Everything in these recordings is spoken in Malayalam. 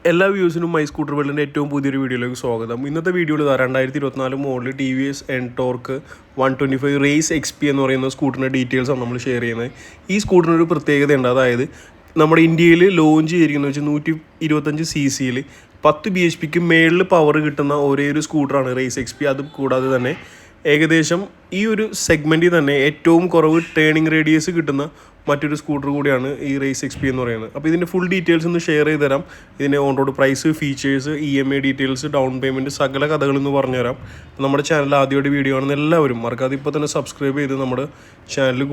എല്ലാ വ്യൂസിനും മൈ സ്കൂട്ടർ വേൾഡിൻ്റെ ഏറ്റവും പുതിയൊരു വീഡിയോയിലേക്ക് സ്വാഗതം. ഇന്നത്തെ വീഡിയോയിൽ 2024 model T V S Ntorq 125 race XP എന്ന് പറയുന്ന സ്കൂട്ടറിൻ്റെ ഡീറ്റെയിൽസാണ് നമ്മൾ ഷെയർ ചെയ്യുന്നത്. ഈ സ്കൂട്ടറിനൊരു പ്രത്യേകതയുണ്ട്. അതായത് നമ്മുടെ ഇന്ത്യയിൽ ലോഞ്ച് ചെയ്തിരിക്കുന്നത് വെച്ചാൽ 125 cc 10 bhp മേളിൽ പവർ കിട്ടുന്ന ഒരേ ഒരു സ്കൂട്ടറാണ് റേസ് XP. അത് കൂടാതെ തന്നെ ഏകദേശം ഈ ഒരു സെഗ്മെൻറ്റിൽ തന്നെ ഏറ്റവും കുറവ് ടേണിംഗ് റേഡിയസ് കിട്ടുന്ന മറ്റൊരു സ്കൂട്ടർ കൂടിയാണ് ഈ റേസ് XP എന്ന് പറയുന്നത്. അപ്പോൾ ഇതിൻ്റെ ഫുൾ ഡീറ്റെയിൽസ് ഒന്ന് ഷെയർ ചെയ്ത് തരാം. ഇതിൻ്റെ on road price, features, EMI details, down payment, സകല കഥകളെന്ന് പറഞ്ഞുതരാം. നമ്മുടെ ചാനൽ ആദ്യമായിട്ട് വീഡിയോ കാണുന്ന എല്ലാവരും മറക്കാതെ ഇപ്പോൾ തന്നെ സബ്സ്ക്രൈബ് ചെയ്ത് നമ്മുടെ ചാനൽ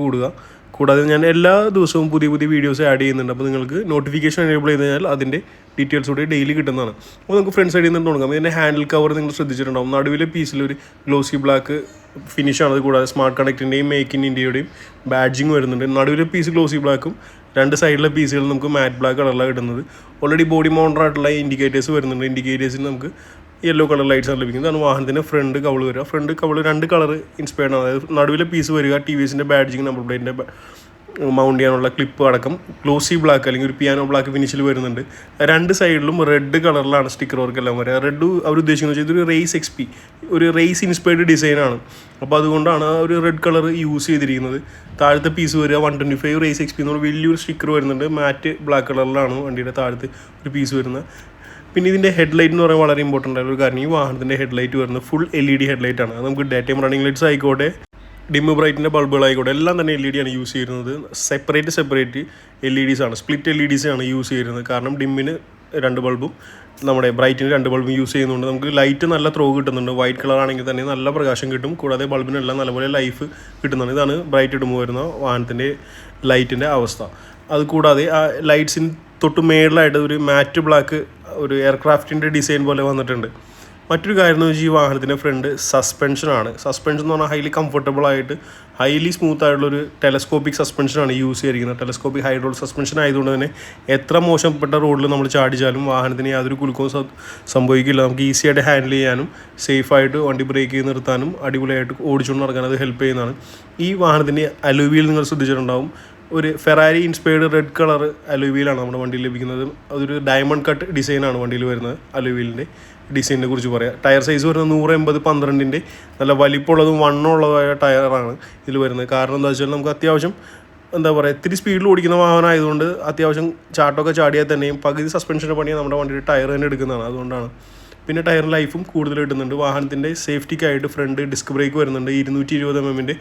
കൂടാതെ ഞാൻ എല്ലാ ദിവസവും പുതിയ വീഡിയോസ് ആഡ് ചെയ്യുന്നുണ്ട്. അപ്പോൾ നിങ്ങൾക്ക് നോട്ടിഫിക്കേഷൻ എനേബിൾ ചെയ്ത് കഴിഞ്ഞാൽ അതിൻ്റെ ഡീറ്റെയിൽസ് കൂടി ഡെയിലി കിട്ടുന്നതാണ്. അപ്പോൾ നമുക്ക് ഫ്രണ്ട് സൈഡിൽ നിന്ന് തുടങ്ങാം. ഇതിൻ്റെ ഹാൻഡിൽ കവർ നിങ്ങൾ ശ്രദ്ധിച്ചിട്ടുണ്ടാവും. നടുവിലെ പീസിലൊരു ഗ്ലോസി ബ്ലാക്ക് ഫിനിഷാണ്. അത് കൂടാതെ സ്മാർട്ട് കണക്റ്റിൻ്റെയും മേക്ക് ഇൻ ഇന്ത്യയുടെയും ബാഡ്ജിങ് വരുന്നുണ്ട്. നടുവിലെ പീസ് ഗ്ലോസി ബ്ലാക്കും രണ്ട് സൈഡിലെ പീസുകൾ നമുക്ക് മാറ്റ് ബ്ലാക്ക് കളറിലാണ് കിട്ടുന്നത്. ഓൾറെഡി ബോഡി മൗണ്ടർ ആയിട്ടുള്ള ഇൻഡിക്കേറ്റേഴ്സ് വരുന്നുണ്ട്. ഇൻഡിക്കേറ്റേഴ്സിന് നമുക്ക് യെല്ലോ കളർ ലൈറ്റ്സ് ആണ് ലഭിക്കുന്നത്. അതാണ് വാഹനത്തിൻ്റെ ഫ്രണ്ട് കവൾ വരിക. ഫ്രണ്ട് കവൾ രണ്ട് കളർ ഇൻസ്പയർഡ് ആണ്. അതായത് നടുവിലെ പീസ് വരിക TVSൻ്റെ ബാഡ്ജിങ്, നമ്പർ പ്ലേറ്റിൻ്റെ മൗണ്ട് ചെയ്യാനുള്ള ക്ലിപ്പ് അടക്കം ഗ്ലോസി ബ്ലാക്ക് അല്ലെങ്കിൽ ഒരു പിയാനോ ബ്ലാക്ക് ഫിനിഷിൽ വരുന്നുണ്ട്. രണ്ട് സൈഡിലും റെഡ് കളറിലാണ് സ്റ്റിക്കർ വർക്ക് എല്ലാം വരിക. റെഡ് അവർ ഉദ്ദേശിക്കുന്നത് വെച്ചാൽ ഇതൊരു റേസ് XP, ഒരു റേസ് ഇൻസ്പയർഡ് ഡിസൈനാണ്. അപ്പോൾ അതുകൊണ്ടാണ് ആ ഒരു റെഡ് കളർ യൂസ് ചെയ്തിരിക്കുന്നത്. താഴത്തെ പീസ് വരിക 125 റേസ് XP എന്നുള്ള വലിയൊരു സ്റ്റിക്കർ വരുന്നുണ്ട്. മാറ്റ് ബ്ലാക്ക് കളറിലാണ് വണ്ടിയുടെ താഴത്ത് ഒരു പീസ് വരുന്നത്. പിന്നെ ഇതിൻ്റെ ഹെഡ്ലൈറ്റ് എന്ന് പറയുന്നത് വളരെ ഇമ്പോർട്ടൻ്റ് ആയ ഒരു കാര്യം. ഈ വാഹനത്തിൻ്റെ ഹെഡ്ലൈറ്റ് വരുന്നത് ഫുൾ LED ഹെഡ്ലൈറ്റാണ്. അത് നമുക്ക് ഡേ ടൈം റണ്ണിങ് ലൈറ്റ്സ് ആയിക്കോട്ടെ, ഡിം ബ്രൈറ്റിൻ്റെ ബൾബുകളായിക്കോട്ടെ, എല്ലാം തന്നെ LED ആണ് യൂസ് ചെയ്യുന്നത്. സെപ്പറേറ്റ് LEDs ആണ്, സ്പ്ലിറ്റ് LEDs ആണ് യൂസ് ചെയ്യുന്നത്. കാരണം ഡിമ്മിന് 2 ബൾബും നമ്മുടെ ബ്രൈറ്റിന് 2 ബൾബും യൂസ് ചെയ്യുന്നുണ്ട്. നമുക്ക് ലൈറ്റ് നല്ല ത്രോ കിട്ടുന്നുണ്ട്. വൈറ്റ് കളർ ആണെങ്കിൽ തന്നെ നല്ല പ്രകാശം കിട്ടും. കൂടാതെ ബൾബിനെല്ലാം നല്ലപോലെ ലൈഫ് കിട്ടുന്നുണ്ട്. ഇതാണ് ബ്രൈറ്റ് ഇടുമ്പോൾ വരുന്ന വാഹനത്തിൻ്റെ ലൈറ്റിൻ്റെ അവസ്ഥ. അതുകൂടാതെ ആ ലൈറ്റ്സിന് തൊട്ട് മേളിലായിട്ട് ഒരു മാറ്റ് ബ്ലാക്ക് ഒരു എയർക്രാഫ്റ്റിൻ്റെ ഡിസൈൻ പോലെ വന്നിട്ടുണ്ട്. മറ്റൊരു കാര്യം എന്ന് വെച്ചാൽ ഈ വാഹനത്തിൻ്റെ ഫ്രണ്ട് സസ്പെൻഷനാണ്. സസ്പെൻഷൻ എന്ന് പറഞ്ഞാൽ ഹൈലി കംഫർട്ടബിൾ ആയിട്ട് ഹൈലി സ്മൂത്ത് ആയിട്ടുള്ളൊരു ടെലസ്കോപ്പിക് സസ്പെൻഷനാണ് യൂസ് ചെയ്തിരിക്കുന്നത്. ടെലസ്കോപ്പിക് ഹൈഡ്രോളിക് സസ്പെൻഷൻ ആയതുകൊണ്ട് തന്നെ എത്ര മോശപ്പെട്ട റോഡിൽ നമ്മൾ ചാടിച്ചാലും വാഹനത്തിന് യാതൊരു കുലുക്കവും സംഭവിക്കില്ല. നമുക്ക് ഈസി ആയിട്ട് ഹാൻഡിൽ ചെയ്യാനും സേഫായിട്ട് വണ്ടി ബ്രേക്ക് ചെയ്ത് നിർത്താനും അടിപൊളിയായിട്ട് ഓടിച്ചുകൊണ്ട് നടക്കാൻ അത് ഹെൽപ്പ് ചെയ്യുന്നതാണ്. ഈ വാഹനത്തിൻ്റെ അലോയ് നിങ്ങൾ ശ്രദ്ധിച്ചിട്ടുണ്ടാവും. ഒരു Ferrari inspired red colour alloy വീലാണ് നമ്മുടെ വണ്ടിയിൽ ലഭിക്കുന്നത്. അതൊരു ഡയമണ്ട് കട്ട് ഡിസൈനാണ് വണ്ടിയിൽ വരുന്നത്. അലോയ് വീലിൻ്റെ ഡിസൈനിനെ കുറിച്ച് പറയാം. ടയർ സൈസ് വരുന്നത് 180/12 നല്ല വലിപ്പമുള്ളതും വണ്ണമുള്ളതായ ടയറാണ് ഇതിൽ വരുന്നത്. കാരണം എന്താ വെച്ചാൽ നമുക്ക് അത്യാവശ്യം ഇത്തിരി സ്പീഡിൽ ഓടിക്കുന്ന വാഹനമായതുകൊണ്ട് അത്യാവശ്യം ചാട്ടമൊക്കെ ചാടിയാൽ തന്നെയും പകുതി സസ്പെൻഷൻ്റെ പണിയാണ് നമ്മുടെ വണ്ടിയുടെ ടയർ തന്നെ എടുക്കുന്നതാണ്. അതുകൊണ്ടാണ്. പിന്നെ ടയർ ലൈഫും കൂടുതൽ കിട്ടുന്നുണ്ട്. വാഹനത്തിൻ്റെ സേഫ്റ്റിക്കായിട്ട് ഫ്രണ്ട് ഡിസ്ക് ബ്രേക്ക് വരുന്നുണ്ട്. 220 mm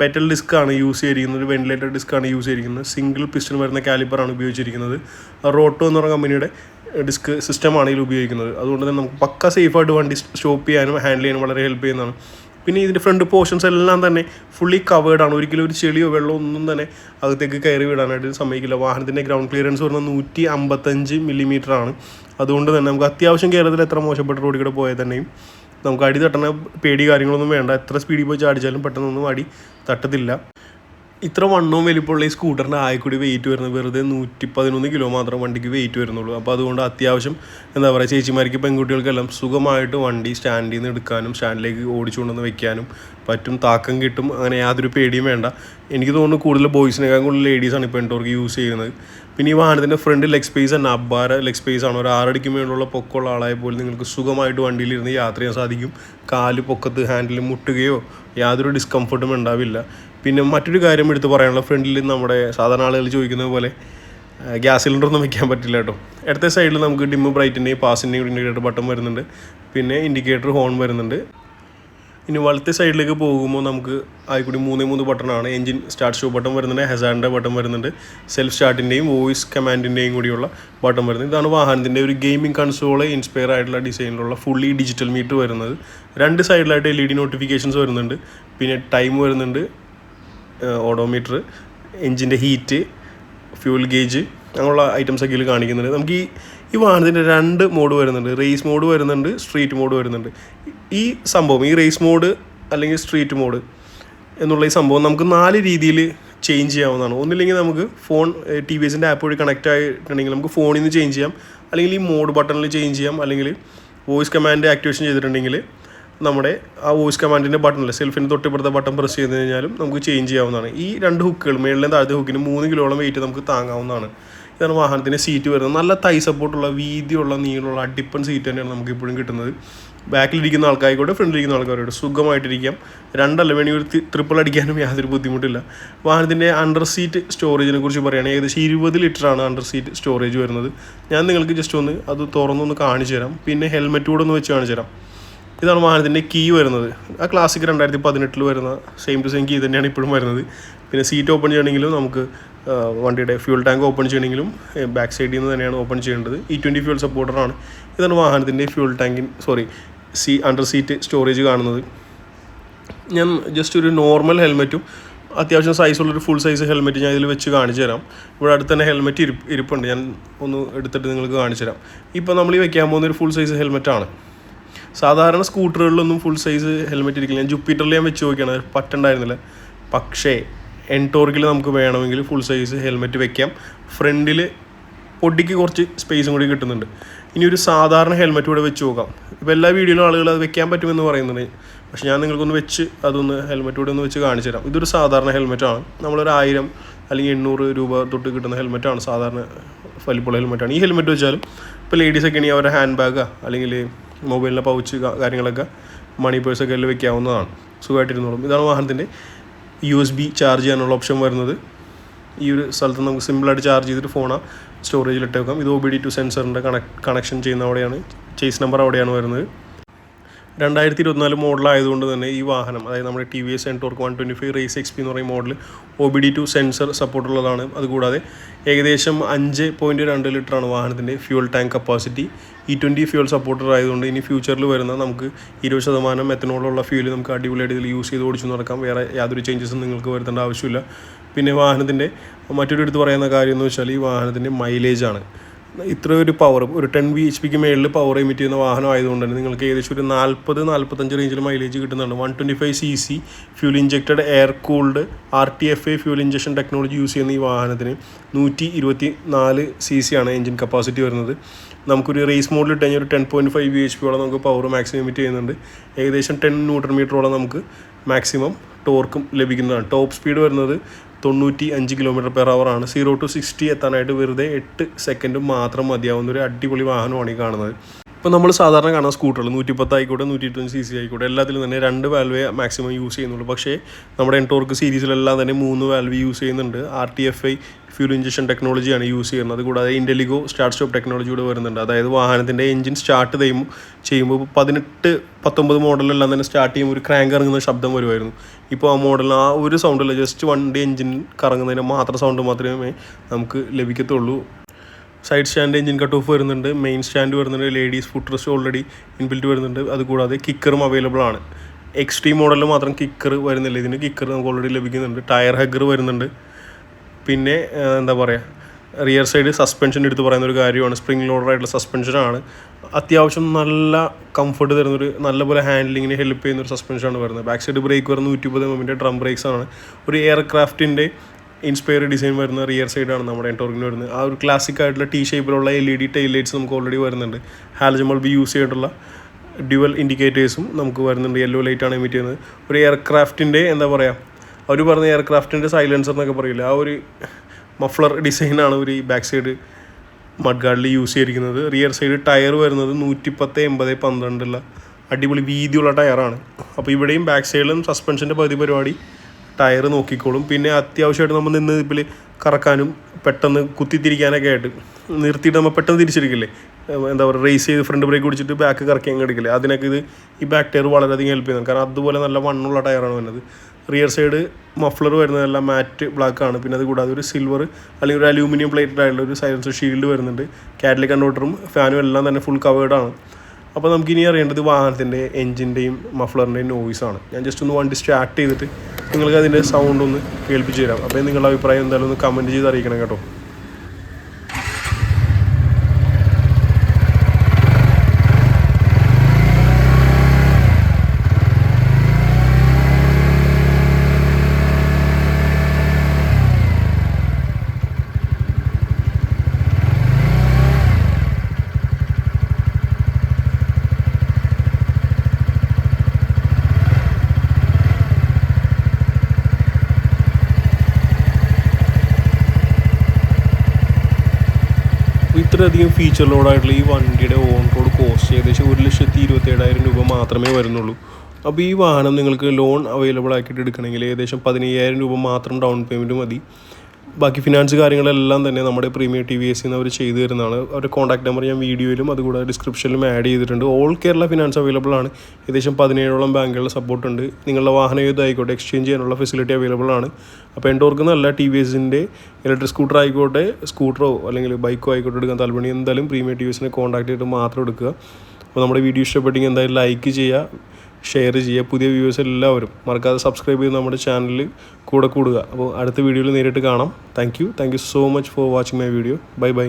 പെറ്റൽ ഡിസ്ക്കാണ് യൂസ് ചെയ്തിരിക്കുന്നത്. വെന്റിലേറ്റർ ഡിസ്ക്കാണ് യൂസ് ചെയ്തിരിക്കുന്നത്. സിംഗിൾ പിസ്റ്റൺ വരുന്ന കാലിപ്പറാണ് ഉപയോഗിച്ചിരിക്കുന്നത്. റോട്ടോ എന്ന് പറഞ്ഞ കമ്പനിയുടെ ഡിസ്ക് സിസ്റ്റമാണ് ഇതിൽ ഉപയോഗിക്കുന്നത്. അതുകൊണ്ട് തന്നെ നമുക്ക് പക്ക സേഫായിട്ട് വണ്ടി സ്റ്റോപ്പ് ചെയ്യാനും ഹാൻഡിൽ ചെയ്യാനും വളരെ ഹെൽപ്പ് ചെയ്യുന്നതാണ്. പിന്നെ ഇതിൻ്റെ ഫ്രണ്ട് പോർഷൻസ് എല്ലാം തന്നെ ഫുള്ളി കവേർഡാണ്. ഒരിക്കലും ഒരു ചെളിയോ വെള്ളമോ ഒന്നും തന്നെ അകത്തേക്ക് കയറി വിടാനായിട്ട് സമ്മതിക്കില്ല. വാഹനത്തിൻ്റെ ഗ്രൗണ്ട് ക്ലിയറൻസ് വരുന്നത് 155 mm ആണ്. അതുകൊണ്ട് തന്നെ നമുക്ക് അത്യാവശ്യം കേരളത്തിൽ എത്ര മോശപ്പെട്ട റോഡിൽ കൂടെ പോയാൽ തന്നെയും നമുക്ക് അടി തട്ടുന്ന പേടി കാര്യങ്ങളൊന്നും വേണ്ട. എത്ര സ്പീഡിൽ പോയി ചാടിച്ചാലും പെട്ടെന്നൊന്നും അടി തട്ടത്തില്ല. ഇത്ര വണ്ണവും വലിപ്പമുള്ള ഈ സ്കൂട്ടറിൻ്റെ ആയിക്കൂടി വെയിറ്റ് വരുന്നത് വെറുതെ 111 കിലോ മാത്രം വണ്ടിക്ക് വെയിറ്റ് വരുന്നുള്ളൂ. അപ്പോൾ അതുകൊണ്ട് അത്യാവശ്യം ചേച്ചിമാർക്ക് പെൺകുട്ടികൾക്കെല്ലാം സുഖമായിട്ട് വണ്ടി സ്റ്റാൻഡിൽ നിന്ന് എടുക്കാനും സ്റ്റാൻഡിലേക്ക് ഓടിച്ചുകൊണ്ടുവന്ന് വെക്കാനും പറ്റും. താക്കം കിട്ടും. അങ്ങനെ യാതൊരു പേടിയും വേണ്ട. എനിക്ക് തോന്നുന്നു കൂടുതൽ ബോയ്സിനേക്കാൾ കൂടുതൽ ലേഡീസാണ് ഇപ്പോൾ എൻടോർക്ക് യൂസ് ചെയ്യുന്നത്. പിന്നെ ഈ വാഹനത്തിൻ്റെ ഫ്രണ്ട് ലെഗ് സ്പേസ് തന്നെ അബ്ബാര ലെഗ് സ്പേസ് ആണ്. ഒരു 6 അടിക്ക് മേലുള്ള പൊക്കമുള്ള ആളായ പോലും നിങ്ങൾക്ക് സുഖമായിട്ട് വണ്ടിയിലിരുന്ന് യാത്ര ചെയ്യാൻ സാധിക്കും. കാല് പൊക്കത്ത് ഹാൻഡിൽ മുട്ടുകയോ യാതൊരു ഡിസ്കംഫർട്ടും ഉണ്ടാവില്ല. പിന്നെ മറ്റൊരു കാര്യം എടുത്ത് പറയാനുള്ള, ഫ്രണ്ടിൽ നമ്മുടെ സാധാരണ ആളുകൾ ചോദിക്കുന്നത് പോലെ ഗ്യാസ് സിലിണ്ടറൊന്നും വെക്കാൻ പറ്റില്ല കേട്ടോ. ഇടത്തെ സൈഡിൽ നമുക്ക് ഡിം ബ്രൈറ്റിൻ്റെയും പാസിൻ്റെയും ഇൻഡിക്കേറ്റർ ബട്ടൺ വരുന്നുണ്ട്. പിന്നെ ഇൻഡിക്കേറ്റർ ഹോൺ വരുന്നുണ്ട്. ഇനി വലത്തെ സൈഡിലേക്ക് പോകുമ്പോൾ നമുക്ക് ആയിക്കൂടി 3 ബട്ടണാണ്. എഞ്ചിൻ സ്റ്റാർട്ട് സ്റ്റോപ്പ് ബട്ടൺ വരുന്നുണ്ട്. ഹസാർഡിൻ്റെ ബട്ടൺ വരുന്നുണ്ട്. സെൽഫ് സ്റ്റാർട്ടിൻ്റെയും വോയിസ് കമാൻഡിൻ്റെയും കൂടിയുള്ള ബട്ടൺ വരുന്നത്. ഇതാണ് വാഹനത്തിൻ്റെ ഒരു ഗെയിമിംഗ് കൺസോൾ ഇൻസ്പയർ ആയിട്ടുള്ള ഡിസൈനിലുള്ള ഫുള്ളി ഡിജിറ്റൽ മീറ്റർ വരുന്നത്. രണ്ട് സൈഡിലായിട്ട് LED നോട്ടിഫിക്കേഷൻസ് വരുന്നുണ്ട്. പിന്നെ ടൈം വരുന്നുണ്ട്, ഓഡോമീറ്റർ, എഞ്ചിൻ്റെ ഹീറ്റ്, ഫ്യൂൽ ഗേജ്, അങ്ങനെയുള്ള ഐറ്റംസൊക്കെ ഇതിൽ കാണിക്കുന്നുണ്ട്. നമുക്ക് ഈ വാഹനത്തിൻ്റെ 2 മോഡ് വരുന്നുണ്ട്. റേസ് മോഡ് വരുന്നുണ്ട്, സ്ട്രീറ്റ് മോഡ് വരുന്നുണ്ട്. ഈ സംഭവം, ഈ റേസ് മോഡ് അല്ലെങ്കിൽ സ്ട്രീറ്റ് മോഡ് എന്നുള്ള ഈ സംഭവം നമുക്ക് 4 രീതിയിൽ ചേഞ്ച് ചെയ്യാവുന്നതാണ്. ഒന്നില്ലെങ്കിൽ നമുക്ക് ഫോൺ TVSൻ്റെ ആപ്പ് വഴി കണക്റ്റ് ആയിട്ടുണ്ടെങ്കിൽ നമുക്ക് ഫോണിൽ നിന്ന് ചേഞ്ച് ചെയ്യാം. അല്ലെങ്കിൽ ഈ മോഡ് ബട്ടണിൽ ചേഞ്ച് ചെയ്യാം. അല്ലെങ്കിൽ വോയിസ് കമാൻഡ് ആക്ടിവേഷൻ ചെയ്തിട്ടുണ്ടെങ്കിൽ നമ്മുടെ ആ വോയിസ് കമാൻഡിൻ്റെ ബട്ടണിൽ സെൽഫിന് തൊട്ടിപ്പുറത്തെ ബട്ടൺ പ്രസ് ചെയ്ത് കഴിഞ്ഞാലും നമുക്ക് ചേഞ്ച് ചെയ്യാവുന്നതാണ്. ഈ 2 ഹുക്കുകൾ, മേളിലെ താഴത്തെ ഹുക്കിന് 3 കിലോളം വെയിറ്റ് നമുക്ക് താങ്ങാവുന്നതാണ്. ഇതാണ് വാഹനത്തിൻ്റെ സീറ്റ് വരുന്നത്. നല്ല തൈ സപ്പോർട്ടുള്ള വീതിയുള്ള നീളമുള്ള അടിപ്പൻ സീറ്റ് തന്നെയാണ് നമുക്ക് ഇപ്പോഴും കിട്ടുന്നത്. ബാക്കിലിരിക്കുന്ന ആൾക്കാർക്കോടെ ഫ്രണ്ടിലിരിക്കുന്ന ആൾക്കാരോട് സുഖമായിട്ടിരിക്കാം. രണ്ടല്ല വേണമെങ്കിൽ ഒരു ട്രിപ്പിൾ അടിക്കാനും യാതൊരു ബുദ്ധിമുട്ടില്ല. വാഹനത്തിൻ്റെ അണ്ടർ സീറ്റ് സ്റ്റോറേജിനെ കുറിച്ച് പറയുകയാണെങ്കിൽ ഏകദേശം 20 ലിറ്ററാണ് അണ്ടർ സീറ്റ് സ്റ്റോറേജ് വരുന്നത്. ഞാൻ നിങ്ങൾക്ക് ജസ്റ്റ് ഒന്ന് അത് തുറന്നൊന്ന് കാണിച്ചു തരാം. പിന്നെ ഹെൽമെറ്റ് കൂടെ ഒന്ന് വെച്ച് കാണിച്ചു തരാം. ഇതാണ് വാഹനത്തിൻ്റെ കീ വരുന്നത്. ആ ക്ലാസിക് 2018 വരുന്ന സെയിം ടു സെയിം കീ തന്നെയാണ് ഇപ്പോഴും വരുന്നത്. പിന്നെ സീറ്റ് ഓപ്പൺ ചെയ്യണമെങ്കിലും നമുക്ക് വണ്ടിയുടെ ഫ്യൂൽ ടാങ്ക് ഓപ്പൺ ചെയ്യണമെങ്കിലും ബാക്ക് സൈഡിൽ നിന്ന് തന്നെയാണ് ഓപ്പൺ ചെയ്യേണ്ടത്. E20 fuel സപ്പോർട്ടറാണ്. ഇതാണ് വാഹനത്തിൻ്റെ ഫ്യൂൽ അണ്ടർ സീറ്റ് സ്റ്റോറേജ് കാണുന്നത്. ഞാൻ ജസ്റ്റ് ഒരു നോർമൽ ഹെൽമെറ്റും അത്യാവശ്യം സൈസുള്ളൊരു ഫുൾ സൈസ് ഹെൽമെറ്റ് ഞാൻ ഇതിൽ വെച്ച് കാണിച്ചു തരാം. ഇവിടെ അടുത്ത് തന്നെ ഹെൽമെറ്റ് ഇരിപ്പുണ്ട്. ഞാൻ ഒന്ന് എടുത്തിട്ട് നിങ്ങൾക്ക് കാണിച്ചു തരാം. ഇപ്പോൾ നമ്മൾ ഈ വെക്കാൻ പോകുന്ന ഒരു ഫുൾ സൈസ് ഹെൽമെറ്റാണ്. സാധാരണ സ്കൂട്ടറുകളിലൊന്നും ഫുൾ സൈസ് ഹെൽമെറ്റ് ഇരിക്കില്ല. ഞാൻ ജുപ്പിറ്ററിൽ ഞാൻ വെച്ച് നോക്കിയാണ്, പറ്റുണ്ടായിരുന്നില്ല. പക്ഷേ എൻടോർക്കിൽ നമുക്ക് വേണമെങ്കിൽ ഫുൾ സൈസ് ഹെൽമെറ്റ് വെക്കാം. ഫ്രണ്ടിൽ പൊടിക്ക് കുറച്ച് സ്പേസും കൂടി കിട്ടുന്നുണ്ട്. ഇനി ഒരു സാധാരണ ഹെൽമെറ്റ് കൂടെ വെച്ച് നോക്കാം. ഇപ്പോൾ എല്ലാ വീഡിയോയിലും ആളുകൾ അത് വെക്കാൻ പറ്റുമെന്ന് പറയുന്നുണ്ട്. പക്ഷേ ഞാൻ നിങ്ങൾക്കൊന്ന് വെച്ച് അതൊന്ന് ഹെൽമെറ്റ് കൂടെ ഒന്ന് വെച്ച് കാണിച്ചു തരാം. ഇതൊരു സാധാരണ ഹെൽമെറ്റാണ്. നമ്മളൊരു 1000 അല്ലെങ്കിൽ 800 രൂപ തൊട്ട് കിട്ടുന്ന ഹെൽമെറ്റാണ്. സാധാരണ വലിപ്പുള്ള ഹെൽമെറ്റാണ്. ഈ ഹെൽമെറ്റ് വെച്ചാലും ഇപ്പോൾ ലേഡീസൊക്കെ ആണെങ്കിൽ അവരുടെ ഹാൻഡ് ബാഗാ അല്ലെങ്കിൽ മൊബൈലിൻ്റെ പൗച്ച് കാര്യങ്ങളൊക്കെ മണി പേഴ്സൊക്കെ എല്ലാം വെക്കാവുന്നതാണ്. സുഖമായിട്ടിരുന്നോളും. ഇതാണ് വാഹനത്തിൻ്റെ USB ചാർജ് ചെയ്യാനുള്ള ഓപ്ഷൻ വരുന്നത്. ഈ ഒരു സ്ഥലത്ത് നമുക്ക് സിമ്പിളായിട്ട് ചാർജ് ചെയ്തിട്ട് ഫോൺ സ്റ്റോറേജിലിട്ട് വെക്കാം. ഇത് OBD2 സെൻസറിൻ്റെ കണക്ഷൻ ചെയ്യുന്ന അവിടെയാണ്, ചേസ് നമ്പർ അവിടെയാണ് വരുന്നത്. 2024 മോഡലായതുകൊണ്ട് തന്നെ ഈ വാഹനം, അതായത് നമ്മുടെ TVS എൻടോർക്ക് 125 റേസ് XP എന്ന് പറയുന്ന മോഡൽ OBD2 സെൻസർ സപ്പോർട്ടുള്ളതാണ്. അതുകൂടാതെ ഏകദേശം 5.2 ലിറ്ററാണ് വാഹനത്തിൻ്റെ fuel tank capacity. E20 fuel supporter ആയതുകൊണ്ട് ഇനി ഫ്യൂച്ചറിൽ വരുന്ന നമുക്ക് 20% മെത്തനോളുള്ള ഫ്യൂൽ നമുക്ക് അടിപൊളിയായിട്ട് ഇതിൽ യൂസ് ചെയ്ത് ഓടിച്ചു നടക്കാം. വേറെ യാതൊരു ചേഞ്ചസും നിങ്ങൾക്ക് വരുത്തേണ്ട ആവശ്യമില്ല. പിന്നെ വാഹനത്തിൻ്റെ മറ്റൊരു എടുത്ത് പറയുന്ന കാര്യം എന്ന് വെച്ചാൽ ഈ വാഹനത്തിൻ്റെ മൈലേജാണ്. ഇത്രയൊരു പവർ, ഒരു 10 bhp മേളിൽ പവർ എമിറ്റ് ചെയ്യുന്ന വാഹനം ആയതുകൊണ്ട് തന്നെ നിങ്ങൾക്ക് ഏകദേശം ഒരു 40-45 റേഞ്ചിൽ മൈലേജ് കിട്ടുന്നുണ്ട്. 125cc fuel injected air cooled RTFA fuel injection technology use ചെയ്യുന്ന ഈ വാഹനത്തിന് 124cc ആണ് എഞ്ചിൻ കപ്പാസിറ്റി വരുന്നത്. നമുക്കൊരു റേസ് മോഡിൽ ഇട്ട് കഴിഞ്ഞാൽ ഒരു 10.5 bhp നമുക്ക് പവർ മാക്സിമം എമിറ്റ് ചെയ്യുന്നുണ്ട്. ഏകദേശം 10 Nm നമുക്ക് മാക്സിമം ടോർക്കും ലഭിക്കുന്നതാണ്. ടോപ്പ് സ്പീഡ് വരുന്നത് 95 km/h ആണ്. 0 to 60 എത്താനായിട്ട് വെറുതെ 8 സെക്കൻഡ് മാത്രം മതിയാവുന്ന ഒരു അടിപൊളി വാഹനമാണ് ഈ കാണുന്നത്. ഇപ്പോൾ നമ്മൾ സാധാരണ കാണുന്ന സ്കൂട്ടറുകൾ 110 ആയിക്കോട്ടെ 120cc ആയിക്കോട്ടെ എല്ലാത്തിലും തന്നെ 2 വാൽവേ മാക്സിമം യൂസ് ചെയ്യുന്നുള്ളൂ. പക്ഷേ നമ്മുടെ എൻടോർക്ക് സീരീസിലെല്ലാം തന്നെ 3 വാൽവ് യൂസ് ചെയ്യുന്നുണ്ട്. RTFA ഫ്യൂൽ ഇഞ്ചക്ഷൻ ടെക്നോളജിയാണ് യൂസ് ചെയ്യുന്നത്. അതുകൂടാതെ ഇൻ്റലിഗോ സ്റ്റാർട്ട് സ്റ്റോപ്പ് ടെക്നോളജി കൂടെ വരുന്നുണ്ട്. അതായത് വാഹനത്തിൻ്റെ എഞ്ചിൻ സ്റ്റാർട്ട് ചെയ്യുമ്പോൾ 18-19 മോഡലെല്ലാം തന്നെ സ്റ്റാർട്ട് ചെയ്യുമ്പോൾ ഒരു ക്രാങ്ക് ഇറങ്ങുന്ന ശബ്ദം വരുമായിരുന്നു. ഇപ്പോൾ ആ മോഡലിന് ആ ഒരു സൗണ്ടല്ല, ജസ്റ്റ് വണ്ടി എഞ്ചിൻ കറങ്ങുന്നതിന് മാത്രം സൗണ്ട് മാത്രമേ നമുക്ക് ലഭിക്കത്തുള്ളൂ. Side stand engine cut off വരുന്നുണ്ട്. മെയിൻ സ്റ്റാൻഡ് വരുന്നുണ്ട്. Ladies foot rest already inbuilt വരുന്നുണ്ട്. അതുകൂടാതെ കിക്കറും അവൈലബിൾ ആണ്. XT മോഡലിൽ മാത്രം കിക്കർ വരുന്നില്ല. ഇതിന് കിക്കർ നമുക്ക് ഓൾറെഡി ലഭിക്കുന്നുണ്ട്. ടയർ ഹഗ്ഗർ വരുന്നുണ്ട്. പിന്നെ എന്താ പറയുക, റിയർ സൈഡ് സസ്പെൻഷൻ എടുത്ത് പറയുന്ന ഒരു കാര്യമാണ്. സ്പ്രിംഗ് ലോഡറായിട്ടുള്ള സസ്പെൻഷനാണ്. അത്യാവശ്യം നല്ല കംഫർട്ട് തരുന്നൊരു നല്ലപോലെ ഹാൻഡ്ലിങ്ങിന് ഹെൽപ്പ് ചെയ്യുന്നൊരു സസ്പെൻഷനാണ് വരുന്നത്. ബാക്ക് സൈഡ് ബ്രേക്ക് വരുന്നത് 130 mm ഡ്രം ബ്രേക്സ് ആണ്. ഒരു എയർക്രാഫ്റ്റിൻ്റെ ഇൻസ്പയർ ഡിസൈൻ വരുന്ന റിയർ സൈഡാണ് നമ്മുടെ എൻടോർക്കിന് വരുന്നത്. ആ ഒരു ക്ലാസിക് ആയിട്ടുള്ള T ഷേപ്പിലുള്ള LED ടൈൽ ലൈറ്റ്സ് നമുക്ക് ഓൾറെഡി വരുന്നുണ്ട്. ഹാലജൻ ബൾബ് യൂസ് ചെയ്തിട്ടുള്ള ഡ്യുവൽ ഇൻഡിക്കേറ്റേഴ്സും നമുക്ക് വരുന്നുണ്ട്. യെല്ലോ ലൈറ്റാണ് എമിറ്റ് ചെയ്യുന്നത്. ഒരു എയർക്രാഫ്റ്റിൻ്റെ എന്താ പറയുക, അവർ പറഞ്ഞ എയർക്രാഫ്റ്റിൻ്റെ സൈലൻസർ എന്നൊക്കെ പറയില്ല, ആ ഒരു മഫ്ലർ ഡിസൈനാണ് ഒരു ഈ ബാക്ക് സൈഡ് മഡ് ഗാർഡിൽ യൂസ് ചെയ്തിരിക്കുന്നത്. റിയർ സൈഡ് ടയർ വരുന്നത് 110-80-12 അടിപൊളി വീതിയുള്ള ടയറാണ്. അപ്പോൾ ഇവിടെയും ബാക്ക് സൈഡിലും സസ്പെൻഷൻ്റെ പകുതി പരിപാടി ടയർ നോക്കിക്കോളും. പിന്നെ അത്യാവശ്യമായിട്ട് നമ്മൾ നിന്ന് ഇതിൽ കറക്കാനും പെട്ടെന്ന് കുത്തിത്തിരിക്കാനൊക്കെ ആയിട്ട് നിർത്തിയിട്ട് നമ്മൾ പെട്ടെന്ന് തിരിച്ചിരിക്കില്ലേ, എന്താ പറയുക, റേസ് ചെയ്ത് ഫ്രണ്ട് ബ്രേക്ക് പിടിച്ചിട്ട് ബാക്ക് കറക്കി അങ്ങ് എടുക്കില്ലേ, അതിനൊക്കെ ഈ ബാക്ക് ടയർ വളരെയധികം ഹെൽപ്പ് ചെയ്യുന്നത്. കാരണം അതുപോലെ നല്ല വണ്ണുള്ള ടയറാണ് വരുന്നത്. റിയർ സൈഡ് മഫ്ലർ വരുന്നതെല്ലാം മാറ്റ് ബ്ലാക്ക് ആണ്. പിന്നെ അത് കൂടാതെ ഒരു സിൽവർ അല്ലെങ്കിൽ ഒരു അലൂമിനിയം പ്ലേറ്റഡ് ആയിട്ടുള്ള ഒരു സൈലൻസർ ഷീൽഡ് വരുന്നുണ്ട്. കാറ്റലിക് കൺവെർട്ടറും ഫാനും എല്ലാം തന്നെ ഫുൾ കവേർഡാണ്. അപ്പോൾ നമുക്കിനി അറിയേണ്ടത് വാഹനത്തിൻ്റെ എഞ്ചിൻ്റെയും മഫ്ലറിൻ്റെയും നോയ്സാണ്. ഞാൻ ജസ്റ്റ് ഒന്ന് വണ്ടി സ്റ്റാർട്ട് ചെയ്തിട്ട് നിങ്ങൾക്ക് അതിൻ്റെ സൗണ്ട് ഒന്ന് കേൾപ്പിച്ച് തരാം. അപ്പോൾ നിങ്ങളുടെ അഭിപ്രായം എന്തായാലും ഒന്ന് കമൻറ്റ് ചെയ്ത് അറിയിക്കണം കേട്ടോ. ഇത്രയധികം ഫീച്ചർ ലോഡായിട്ടുള്ള ഈ വണ്ടിയുടെ ഓൺ റോഡ് കോസ്റ്റ് ഏകദേശം 1,27,000 രൂപ മാത്രമേ വരുന്നുള്ളൂ. അപ്പോൾ ഈ വാഹനം നിങ്ങൾക്ക് ലോൺ അവൈലബിൾ ആക്കിയിട്ട് എടുക്കണമെങ്കിൽ ഏകദേശം 15,000 രൂപ മാത്രം ഡൗൺ പേയ്മെൻറ്റ് മതി. ബാക്കി ഫിനാൻസ് കാര്യങ്ങളെല്ലാം തന്നെ നമ്മുടെ പ്രീമിയം TVS അവർ ചെയ്തു തരുന്നതാണ്. അവരുടെ കോൺടാക്ട് നമ്പർ ഞാൻ വീഡിയോയിലും അതുകൂടാതെ ഡിസ്ക്രിപ്ഷനിലും ആഡ് ചെയ്തിട്ടുണ്ട്. ഓൾ കേരള ഫിനാൻസ് അവൈലബിൾ ആണ്. ഏകദേശം 17ഓളം ബാങ്കുകളുടെ സപ്പോർട്ട് ഉണ്ട്. നിങ്ങളുടെ വാഹനം ഏതായിക്കോട്ടെ എക്സ്ചേഞ്ച് ചെയ്യാനുള്ള ഫെസിലിറ്റി അവൈലബിൾ ആണ്. അപ്പോൾ എൻടോർക്ക് എന്നല്ല TVSൻ്റെ ഇലക്ട്രിക് സ്കൂട്ടർ ആയിക്കോട്ടെ, സ്കൂട്ടറോ അല്ലെങ്കിൽ ബൈക്കോ ആയിക്കോട്ടെ എടുക്കാൻ താല്പര്യം എന്തായാലും പ്രീമിയം TVSനെ കോൺടാക്ട് ചെയ്തിട്ട് മാത്രം എടുക്കുക. അപ്പോൾ നമ്മുടെ വീഡിയോ ഇഷ്ടപ്പെട്ടെങ്കിൽ എന്തായാലും ലൈക്ക് ചെയ്യുക, ഷെയർ ചെയ്യുക. പുതിയ വ്യൂവേഴ്സ് എല്ലാവരും മറക്കാതെ സബ്സ്ക്രൈബ് ചെയ്ത് നമ്മുടെ ചാനലിൽ കൂടുക. അപ്പോൾ അടുത്ത വീഡിയോയിൽ നേരിട്ട് കാണാം. Thank you so much for watching my video. By.